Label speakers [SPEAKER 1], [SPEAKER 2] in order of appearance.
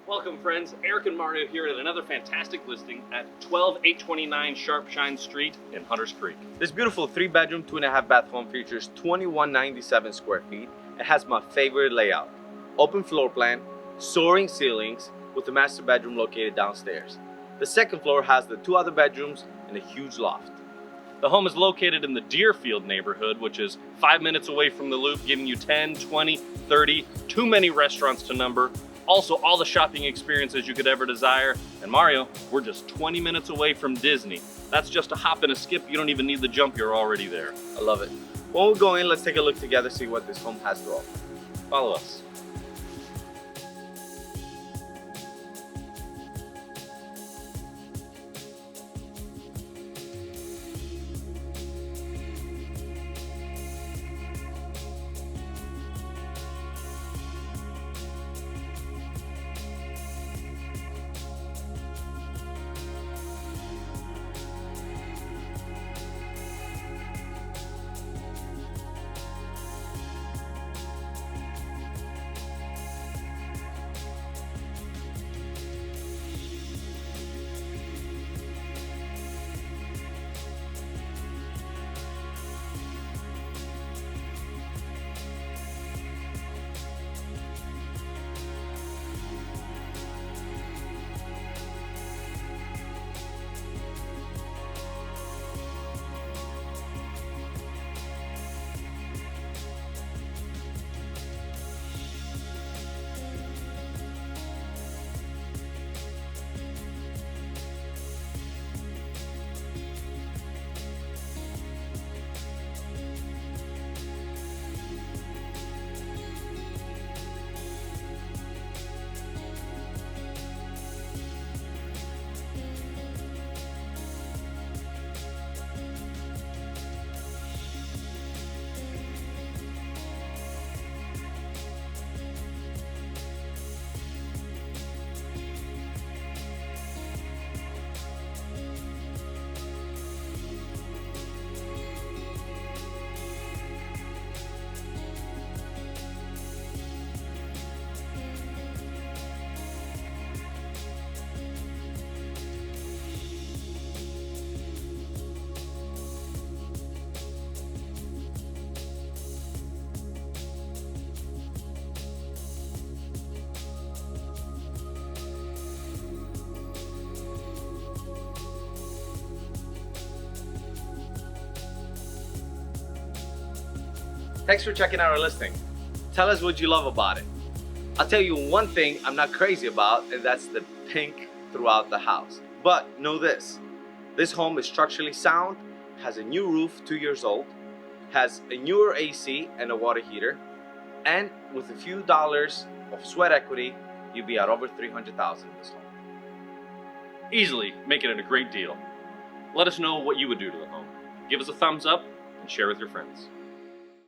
[SPEAKER 1] Welcome friends, Eric and Mario here at another fantastic listing at 12829 Sharpshine Street in Hunters Creek.
[SPEAKER 2] This beautiful 3-bedroom, 2.5-bath home features 2197 square feet. It has my favorite layout. Open floor plan, soaring ceilings with the master bedroom located downstairs. The second floor has the 2 other bedrooms and a huge loft.
[SPEAKER 1] The home is located in the Deerfield neighborhood, which is 5 minutes away from the Loop, giving you 10, 20, 30, too many restaurants to number. Also, all the shopping experiences you could ever desire. And Mario, we're just 20 minutes away from Disney. That's just a hop and a skip. You don't even need the jump, you're already there.
[SPEAKER 2] I love it. When we go in, let's take a look together, see what this home has to offer.
[SPEAKER 1] Follow us.
[SPEAKER 2] Thanks for checking out our listing. Tell us what you love about it. I'll tell you one thing I'm not crazy about, and that's the pink throughout the house. But know this home is structurally sound, has a new roof, 2 years old, has a newer AC and a water heater, and with a few dollars of sweat equity, you'll be at over $300,000 in this home.
[SPEAKER 1] Easily making it a great deal. Let us know what you would do to the home. Give us a thumbs up and share with your friends.